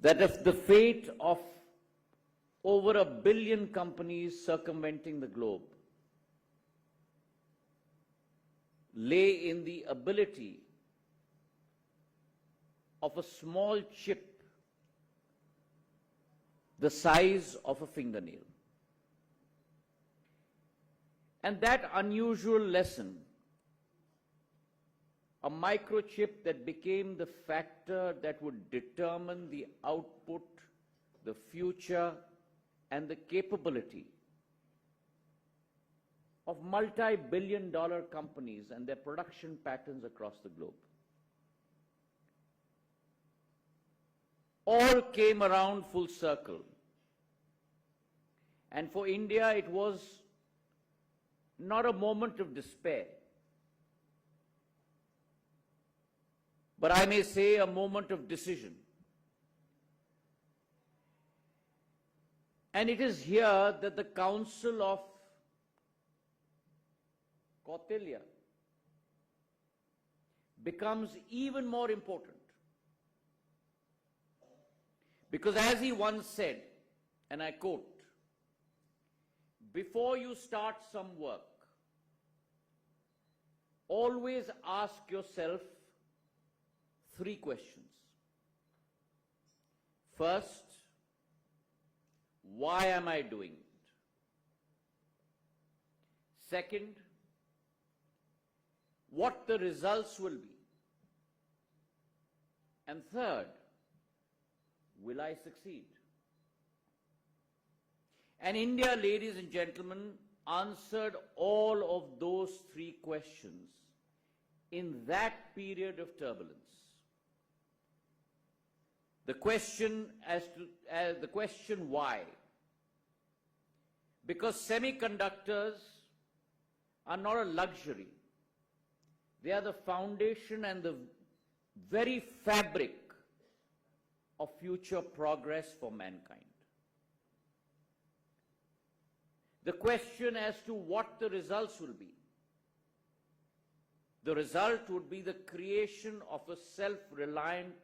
that if the fate of over 1 billion companies circumventing the globe lay in the ability of a small chip the size of a fingernail. And that unusual lesson, a microchip that became the factor that would determine the output, the future, and the capability of multi-billion-dollar companies and their production patterns across the globe, all came around full circle. And for India, it was not a moment of despair, but I may say a moment of decision. And it is here that the Council of Kautilya becomes even more important. Because as he once said, and I quote, "Before you start some work, always ask yourself 3 questions. First, why am I doing it? Second, what the results will be. And third, will I succeed?" And India, ladies and gentlemen, answered all of those 3 questions in that period of turbulence. The question the question why? Because semiconductors are not a luxury. They are the foundation and the very fabric of future progress for mankind. The question as to what the results will be. The result would be the creation of a self-reliant,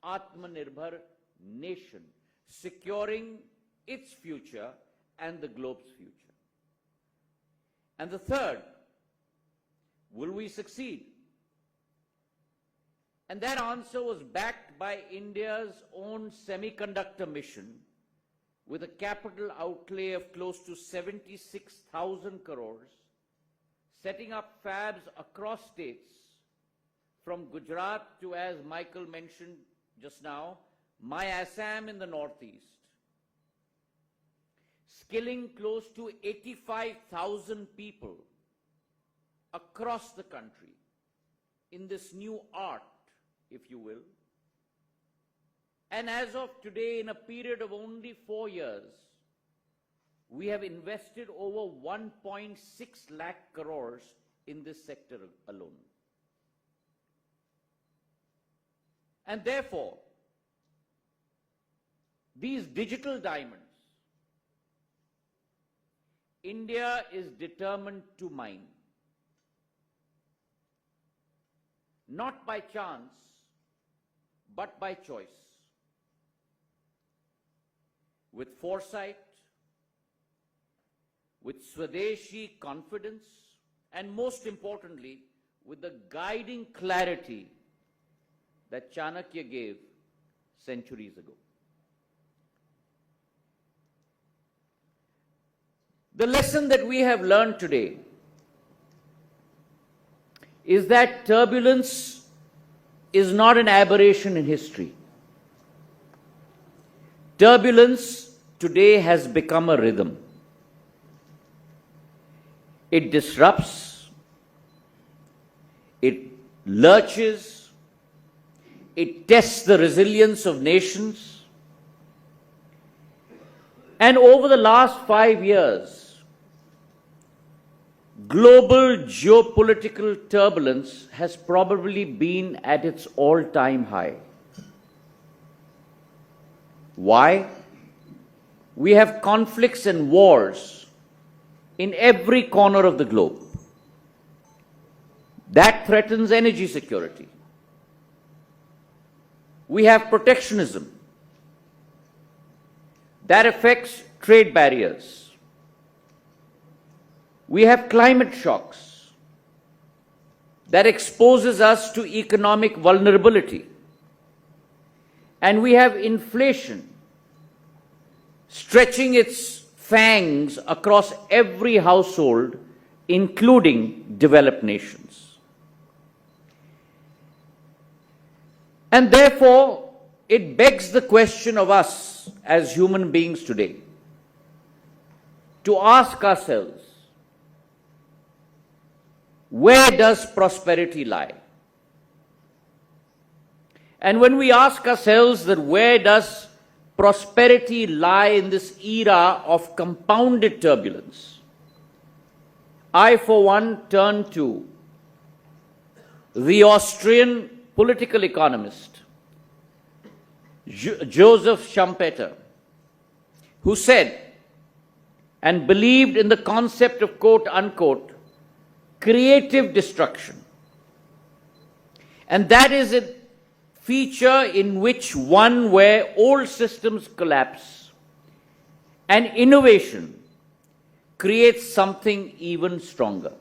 Atmanirbhar nation, securing its future and the globe's future. And the third, will we succeed? And that answer was backed by India's own semiconductor mission, with a capital outlay of close to 76,000 crores, setting up fabs across states, from Gujarat to, as Michael mentioned just now, my Assam in the northeast, skilling close to 85,000 people across the country in this new art, if you will. And as of today, in a period of only 4 years, we have invested over 1.6 lakh crores in this sector alone. And therefore, these digital diamonds, India is determined to mine. Not by chance, but by choice. With foresight, with Swadeshi confidence, and most importantly, with the guiding clarity that Chanakya gave centuries ago. The lesson that we have learned today is that turbulence is not an aberration in history. Turbulence today has become a rhythm. It disrupts, it lurches, it tests the resilience of nations. And over the last 5 years, global geopolitical turbulence has probably been at its all-time high. Why? We have conflicts and wars in every corner of the globe. That threatens energy security. We have protectionism that affects trade barriers. We have climate shocks that exposes us to economic vulnerability. And we have inflation stretching its fangs across every household, including developed nations. And therefore, it begs the question of us as human beings today to ask ourselves, where does prosperity lie? And when we ask ourselves that where does prosperity lie in this era of compounded turbulence, I, for one, turn to the Austrian political economist, Joseph Schumpeter, who said and believed in the concept of, quote unquote, creative destruction. And that is a feature in which one where old systems collapse and innovation creates something even stronger.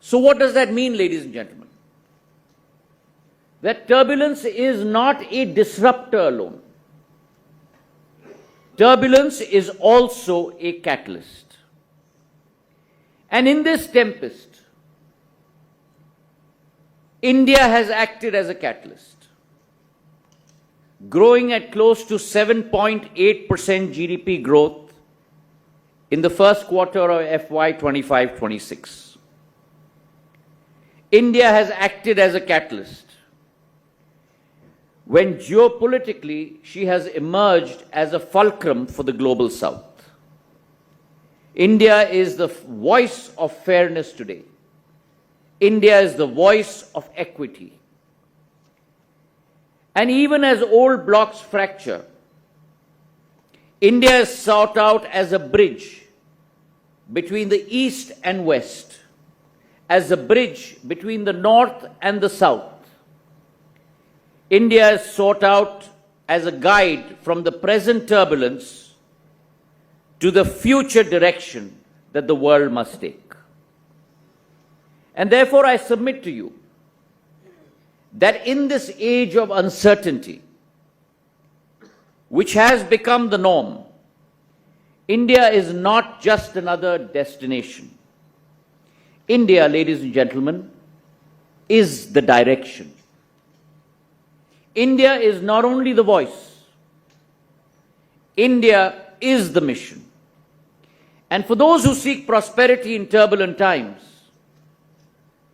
So what does that mean, ladies and gentlemen? That turbulence is not a disruptor alone. Turbulence is also a catalyst. And in this tempest, India has acted as a catalyst, growing at close to 7.8% GDP growth in the first quarter of FY 25-26. India has acted as a catalyst when geopolitically she has emerged as a fulcrum for the global south. India is the voice of fairness today. India is the voice of equity. And even as old blocks fracture, India is sought out as a bridge between the East and West, as a bridge between the North and the South. India is sought out as a guide from the present turbulence to the future direction that the world must take. And therefore, I submit to you that in this age of uncertainty, which has become the norm, India is not just another destination. India, ladies and gentlemen, is the direction. India is not only the voice, India is the mission. And for those who seek prosperity in turbulent times,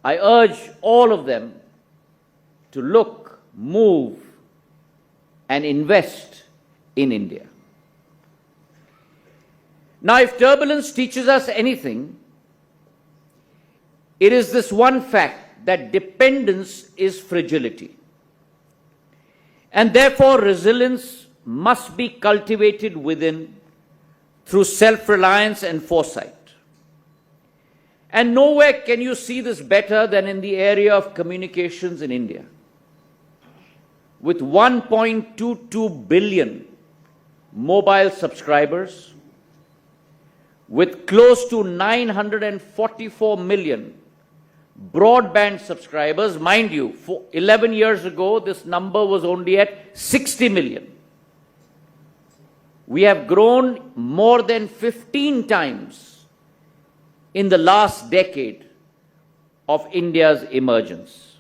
I urge all of them to look, move, and invest in India. Now, if turbulence teaches us anything, it is this one fact that dependence is fragility. And therefore, resilience must be cultivated within through self-reliance and foresight. And nowhere can you see this better than in the area of communications in India. With 1.22 billion mobile subscribers, with close to 944 million broadband subscribers, mind you, for 11 years ago, this number was only at 60 million. We have grown more than 15 times in the last decade of India's emergence.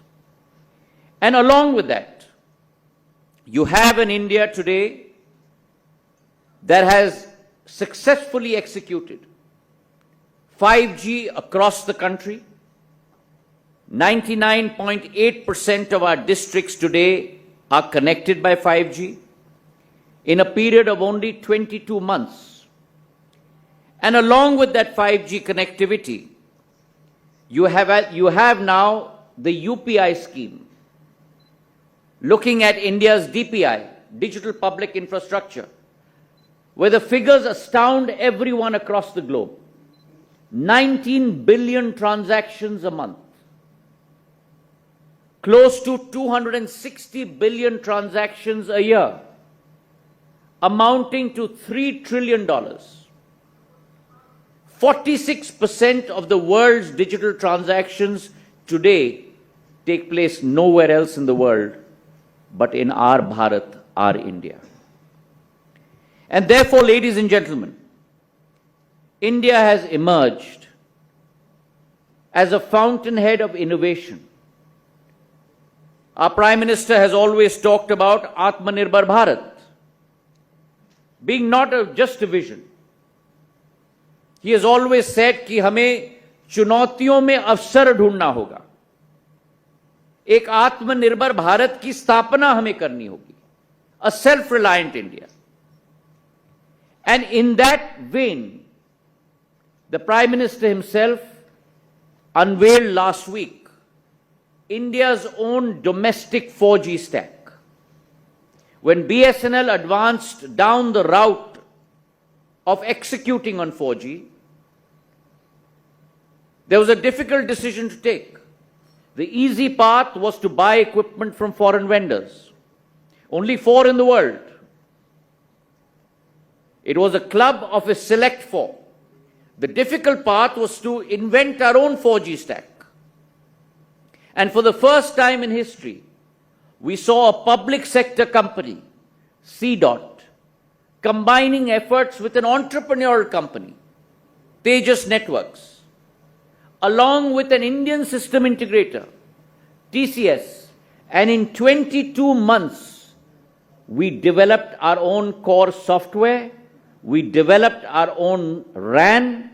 And along with that, you have an India today that has successfully executed 5G across the country. 99.8% of our districts today are connected by 5G in a period of only 22 months. And along with that 5G connectivity, you have now the UPI scheme, looking at India's DPI, Digital Public Infrastructure, where the figures astound everyone across the globe. 19 billion transactions a month. Close to 260 billion transactions a year amounting to $3 trillion. 46% of the world's digital transactions today take place nowhere else in the world but in our Bharat, our India. And therefore, ladies and gentlemen, India has emerged as a fountainhead of innovation. Our Prime Minister has always talked about Atmanirbhar Bharat being not just a vision. He has always said कि हमें चुनौतियों में अवसर ढूंढना होगा. एक आत्मनिर्भर भारत की स्थापना हमें करनी होगी. A self-reliant India. And in that vein, the Prime Minister himself unveiled last week India's own domestic 4G stack. When BSNL advanced down the route of executing on 4G, there was a difficult decision to take. The easy path was to buy equipment from foreign vendors. Only 4 in the world. It was a club of a select 4. The difficult path was to invent our own 4G stack. And for the first time in history, we saw a public sector company, CDOT, combining efforts with an entrepreneurial company, Tejas Networks, along with an Indian system integrator, TCS, and in 22 months, we developed our own core software, we developed our own RAN,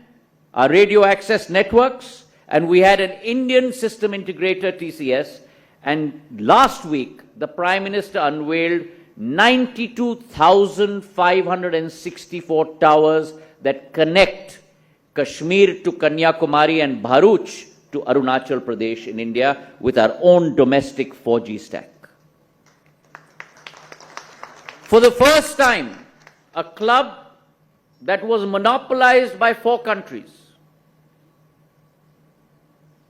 our radio access networks, and we had an Indian system integrator, TCS, and last week, the Prime Minister unveiled 92,564 towers that connect Kashmir to Kanyakumari and Bharuch to Arunachal Pradesh in India with our own domestic 4G stack. For the first time, a club that was monopolized by 4 countries,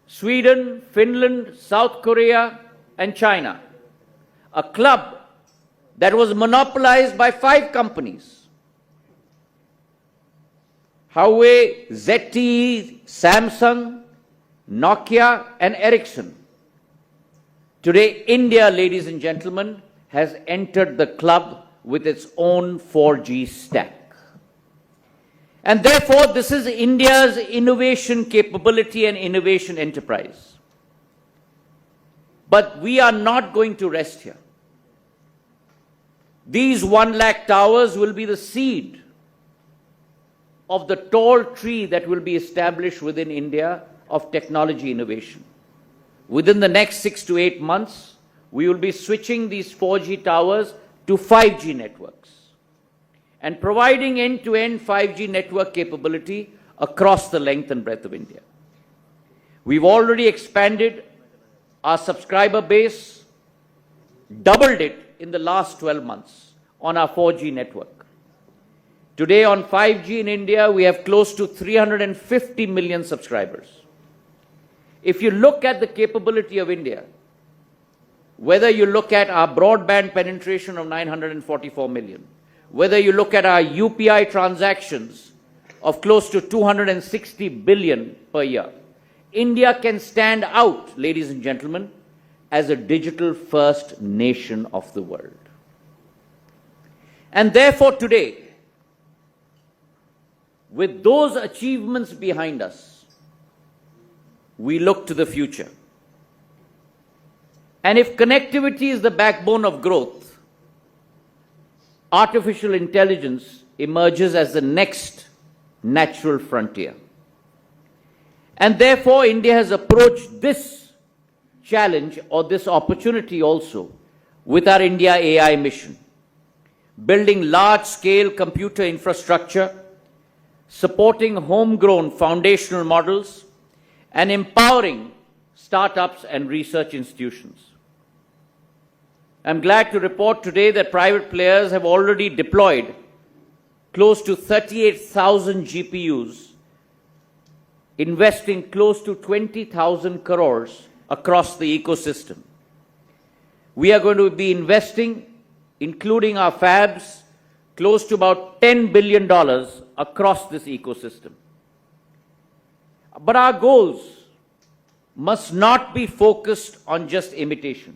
Sweden, Finland, South Korea, and China. A club that was monopolized by 5 companies, Huawei, ZTE, Samsung, Nokia, and Ericsson. Today, India, ladies and gentlemen, has entered the club with its own 4G stack. And therefore, this is India's innovation capability and innovation enterprise. But we are not going to rest here. These 1 lakh towers will be the seed of the tall tree that will be established within India of technology innovation. Within the next 6 to 8 months, we will be switching these 4G towers to 5G networks and providing end-to-end 5G network capability across the length and breadth of India. We've already expanded our subscriber base, doubled it in the last 12 months on our 4G network. Today on 5G in India, we have close to 350 million subscribers. If you look at the capability of India, whether you look at our broadband penetration of 944 million, whether you look at our UPI transactions of close to 260 billion per year, India can stand out, ladies and gentlemen, as a digital-first nation of the world. And therefore today, with those achievements behind us, we look to the future. And if connectivity is the backbone of growth, artificial intelligence emerges as the next natural frontier. And therefore, India has approached this challenge or this opportunity also with our India AI mission, building large-scale computer infrastructure, supporting homegrown foundational models, and empowering startups and research institutions. I'm glad to report today that private players have already deployed close to 38,000 GPUs, investing close to 20,000 crores across the ecosystem. We are going to be investing, including our fabs, close to about $10 billion across this ecosystem. But our goals must not be focused on just imitation.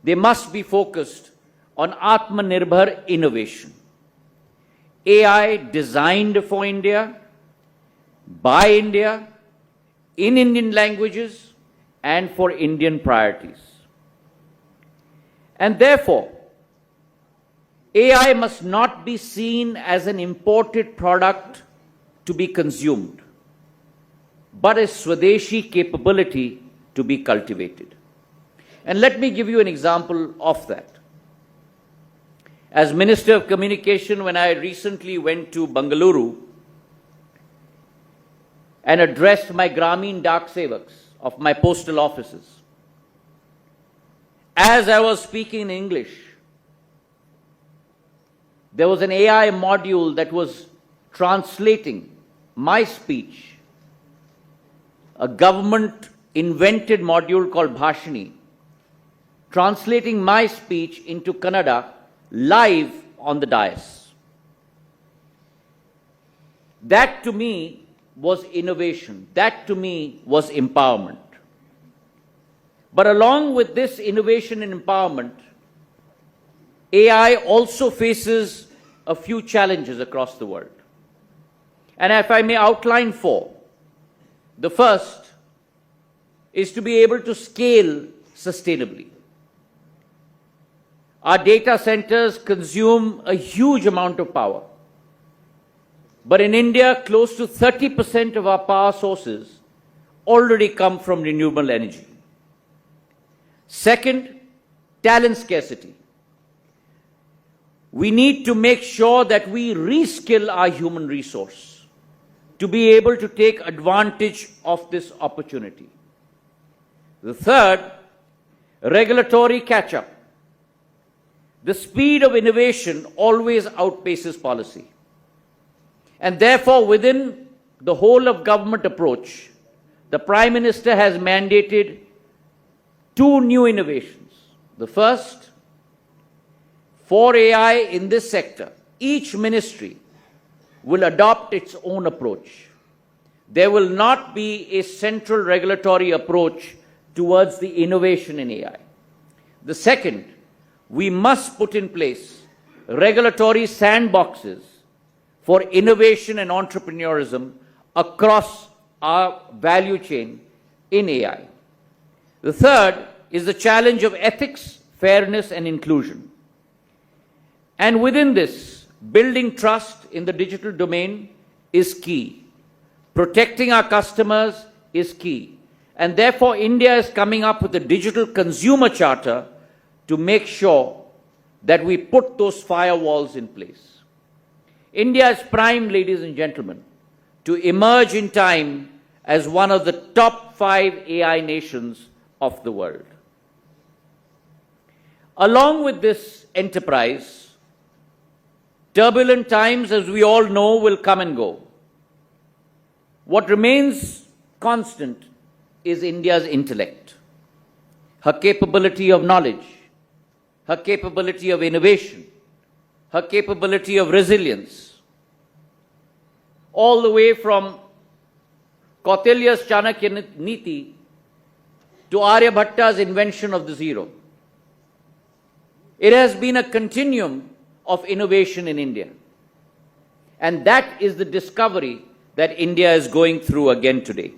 They must be focused on Atmanirbhar innovation. AI designed for India, by India, in Indian languages, and for Indian priorities. And therefore, AI must not be seen as an imported product to be consumed, but a Swadeshi capability to be cultivated. And let me give you an example of that. As Minister of Communication, when I recently went to Bengaluru and addressed my Grameen Dak Sevaks of my postal offices, as I was speaking in English, there was an AI module that was translating my speech, a government-invented module called Bhashini, translating my speech into Kannada live on the dais. That to me was innovation. That to me was empowerment. But along with this innovation and empowerment, AI also faces a few challenges across the world. And if I may outline four. The first is to be able to scale sustainably. Our data centers consume a huge amount of power. But in India, close to 30% of our power sources already come from renewable energy. Second, talent scarcity. We need to make sure that we reskill our human resource to be able to take advantage of this opportunity. The third, regulatory catch-up. The speed of innovation always outpaces policy. And therefore, within the whole of government approach, the Prime Minister has mandated two new innovations. The first, for AI in this sector, each ministry will adopt its own approach. There will not be a central regulatory approach towards the innovation in AI. The second, we must put in place regulatory sandboxes for innovation and entrepreneurism across our value chain in AI. The third is the challenge of ethics, fairness, and inclusion. And within this, building trust in the digital domain is key. Protecting our customers is key. And therefore, India is coming up with a digital consumer charter to make sure that we put those firewalls in place. India is primed, ladies and gentlemen, to emerge in time as one of the top 5 AI nations of the world. Along with this enterprise, turbulent times, as we all know, will come and go. What remains constant is India's intellect, her capability of knowledge, her capability of innovation, her capability of resilience, all the way from Kautilya's Chanakya Niti to Aryabhatta's invention of the zero. It has been a continuum of innovation in India. And that is the discovery that India is going through again today.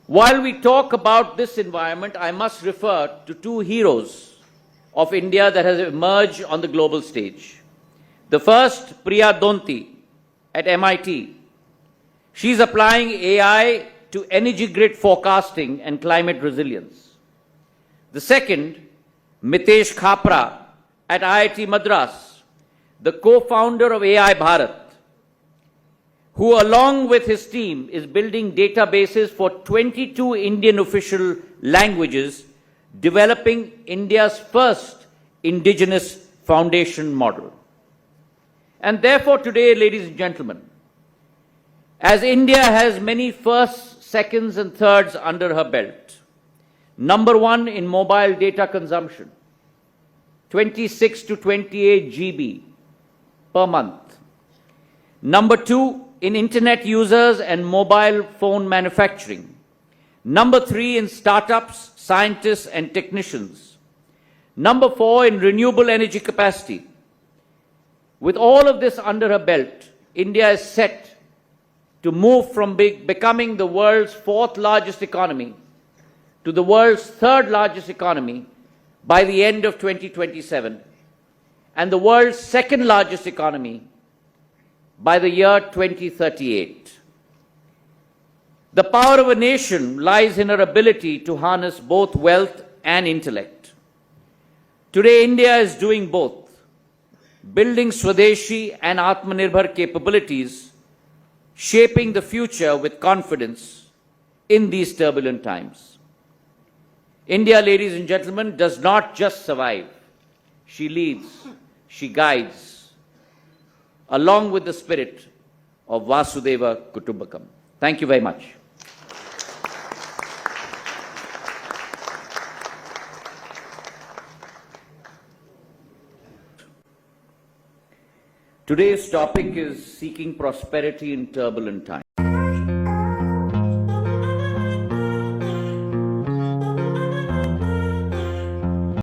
While we talk about this environment, I must refer to two heroes of India that has emerged on the global stage. The first, Priya Donti at MIT. She's applying AI to energy grid forecasting and climate resilience. The second, Mitesh Khapra at IIT Madras, the co-founder of AI Bharat, who along with his team is building databases for 22 Indian official languages, developing India's first indigenous foundation model. And therefore today, ladies and gentlemen, as India has many firsts, seconds and thirds under her belt, number one in mobile data consumption, 26 to 28 GB per month. Number 2 in internet users and mobile phone manufacturing. Number 3 in startups, scientists and technicians. Number 4 in renewable energy capacity. With all of this under her belt, India is set to move from becoming the world's 4th largest economy to the world's 3rd largest economy by the end of 2027 and the world's 2nd largest economy by the year 2038. The power of a nation lies in her ability to harness both wealth and intellect. Today, India is doing both, building Swadeshi and Atmanirbhar capabilities, shaping the future with confidence in these turbulent times. India, ladies and gentlemen, does not just survive. She leads, she guides, along with the spirit of Vasudhaiva Kutumbakam. Thank you very much. Today's topic is seeking prosperity in turbulent times.